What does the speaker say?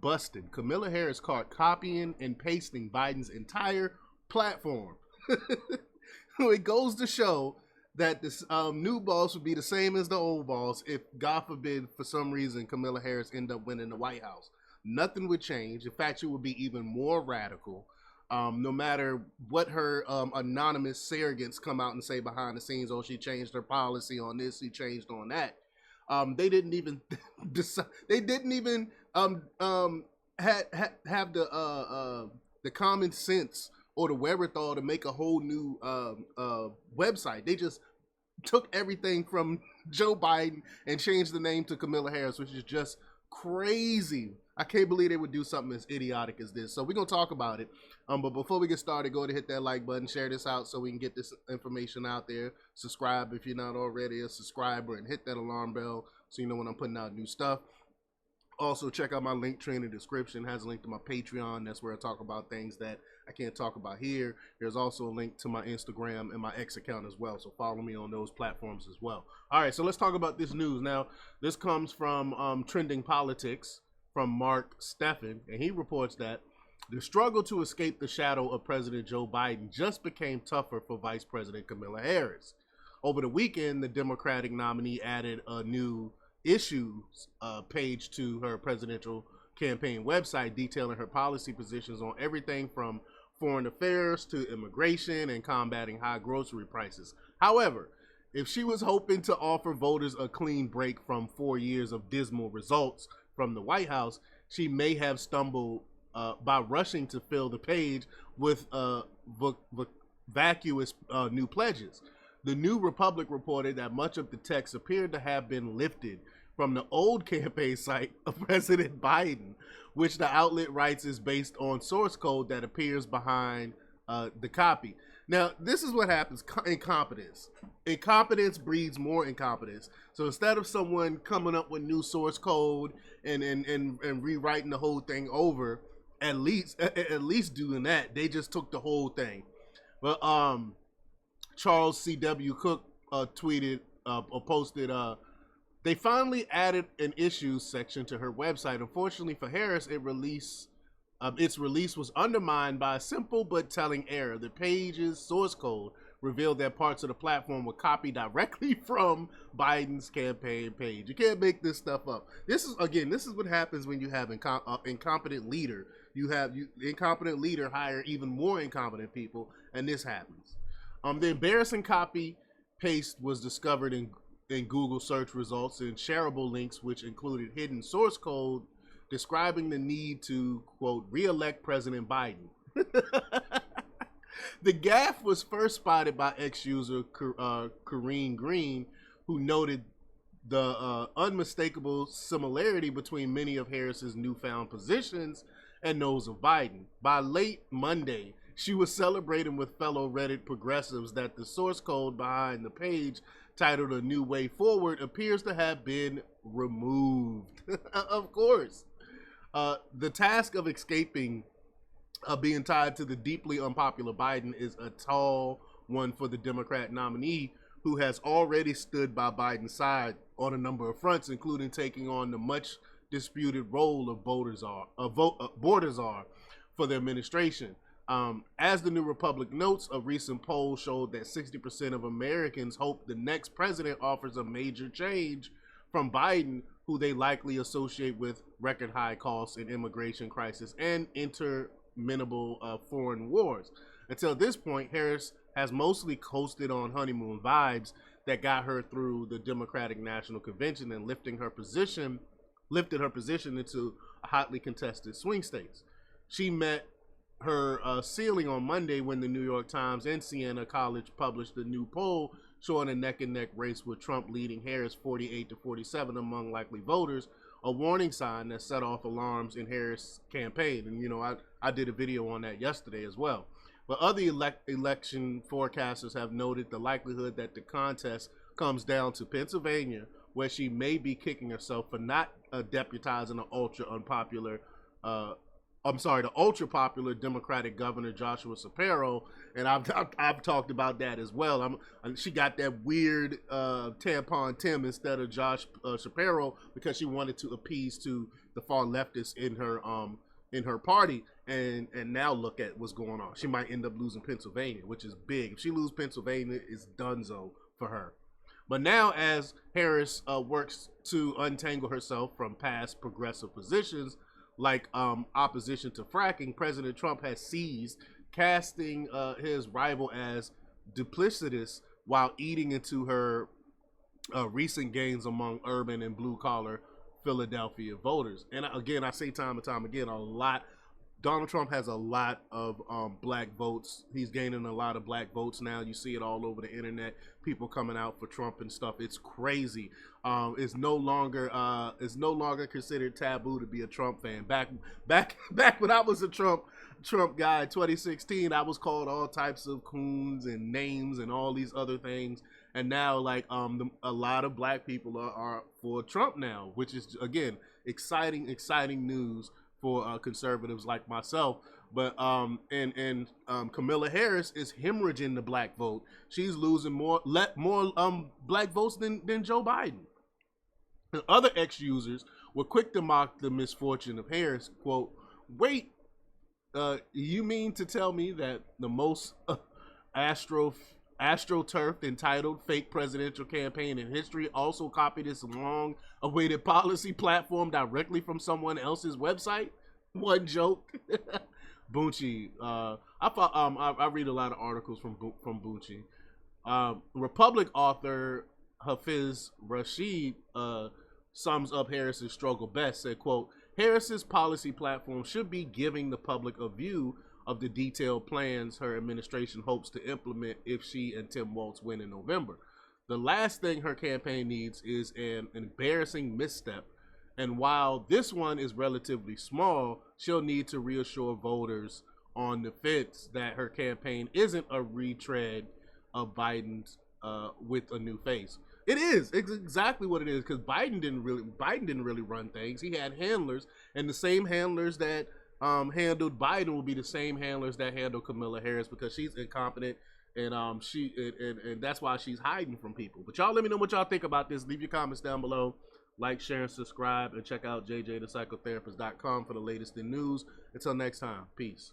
busted. Kamala Harris caught copying and pasting Biden's entire platform. It goes to show that this new boss would be the same as the old boss if, God forbid, for some reason, Kamala Harris end up winning the White House. Nothing would change. In fact, she would be even more radical. No matter what her anonymous surrogates come out and say behind the scenes, oh, she changed her policy on this, she changed on that. They didn't even decide. They didn't even have the common sense or the wherewithal to make a whole new website. They just took everything from Joe Biden and changed the name to Kamala Harris, which is just crazy. I can't believe they would do something as idiotic as this. So we're going to talk about it. But before we get started, go ahead and hit that like button, share this out so we can get this information out there. Subscribe if you're not already a subscriber, and hit that alarm bell so you know when I'm putting out new stuff. Also, check out my link tree in the description. It has a link to my Patreon. That's where I talk about things that I can't talk about here. There's also a link to my Instagram and my X account as well. So follow me on those platforms as well. All right, so let's talk about this news. Now, this comes from Trending Politics from Mark Steffen, and he reports that the struggle to escape the shadow of President Joe Biden just became tougher for Vice President Kamala Harris. Over the weekend, the Democratic nominee added a new issues page to her presidential campaign website, detailing her policy positions on everything from foreign affairs to immigration and combating high grocery prices. However, if she was hoping to offer voters a clean break from 4 years of dismal results from the White House, she may have stumbled by rushing to fill the page with vacuous new pledges. The New Republic reported that much of the text appeared to have been lifted from the old campaign site of President Biden, which the outlet writes is based on source code that appears behind the copy. Now, this is what happens: incompetence. Incompetence breeds more incompetence. So instead of someone coming up with new source code and rewriting the whole thing over, at least doing that, they just took the whole thing. But Charles C.W. Cook tweeted or posted, they finally added an issues section to her website. Unfortunately for Harris, its release was undermined by a simple but telling error. The page's source code revealed that parts of the platform were copied directly from Biden's campaign page. You can't make this stuff up. This is what happens when you have incompetent leader. Incompetent leader hire even more incompetent people, and this happens. The embarrassing copy paste was discovered in Google search results and shareable links, which included hidden source code describing the need to, quote, re-elect President Biden. The gaffe was first spotted by ex-user Corrine Green, who noted the unmistakable similarity between many of Harris's newfound positions and those of Biden. By late Monday, she was celebrating with fellow Reddit progressives that the source code behind the page, titled A New Way Forward, appears to have been removed. Of course. The task of escaping being tied to the deeply unpopular Biden is a tall one for the Democrat nominee, who has already stood by Biden's side on a number of fronts, including taking on the much disputed role of border czar for the administration. As the New Republic notes, a recent poll showed that 60% of Americans hope the next president offers a major change from Biden, who they likely associate with record high costs and immigration crisis and interminable foreign wars. Until this point, Harris has mostly coasted on honeymoon vibes that got her through the Democratic National Convention and lifted her position into hotly contested swing states. She met her ceiling on Monday when the New York Times and Siena College published a new poll showing a neck-and-neck race with Trump leading Harris 48-47 among likely voters, a warning sign that set off alarms in Harris' campaign. And, I did a video on that yesterday as well. But other election forecasters have noted the likelihood that the contest comes down to Pennsylvania, where she may be kicking herself for not deputizing an ultra unpopular I'm sorry, the ultra popular Democratic Governor Joshua Shapiro, and I've talked about that as well. She got that weird tampon Tim instead of Josh Shapiro because she wanted to appease to the far leftists in her party, and now look at what's going on. She might end up losing Pennsylvania, which is big. If she loses Pennsylvania, it's donezo for her. But now, as Harris works to untangle herself from past progressive positions, like opposition to fracking, President Trump has seized, casting his rival as duplicitous while eating into her recent gains among urban and blue-collar Philadelphia voters. And again, I say time and time again, Donald Trump has a lot of black votes. He's gaining a lot of black votes now. You see it all over the internet. People coming out for Trump and stuff. It's crazy. It's no longer considered taboo to be a Trump fan. Back when I was a Trump guy in 2016, I was called all types of coons and names and all these other things. And now, like, a lot of black people are for Trump now, which is, again, exciting news for conservatives like myself. But Kamala Harris is hemorrhaging the black vote. She's losing more black votes than Joe Biden. And other ex-users were quick to mock the misfortune of Harris. Quote, wait, you mean to tell me that the most astroturfed entitled fake presidential campaign in history also copied this long-awaited policy platform directly from someone else's website? One joke. Bunchy. I read a lot of articles from Bunchy. Republic author Hafiz Rashid sums up Harris's struggle best. Said, quote, Harris's policy platform should be giving the public a view of the detailed plans her administration hopes to implement if she and Tim Walz win in November. The last thing her campaign needs is an embarrassing misstep. And while this one is relatively small, she'll need to reassure voters on the fence that her campaign isn't a retread of Biden's with a new face. It is. It's exactly what it is, because Biden didn't really run things. He had handlers, and the same handlers that handled Biden will be the same handlers that handle Kamala Harris, because she's incompetent, and and that's why she's hiding from people. But y'all let me know what y'all think about this. Leave your comments down below. Like, share, and subscribe, and check out jjthepsychotherapist.com for the latest in news. Until next time, peace.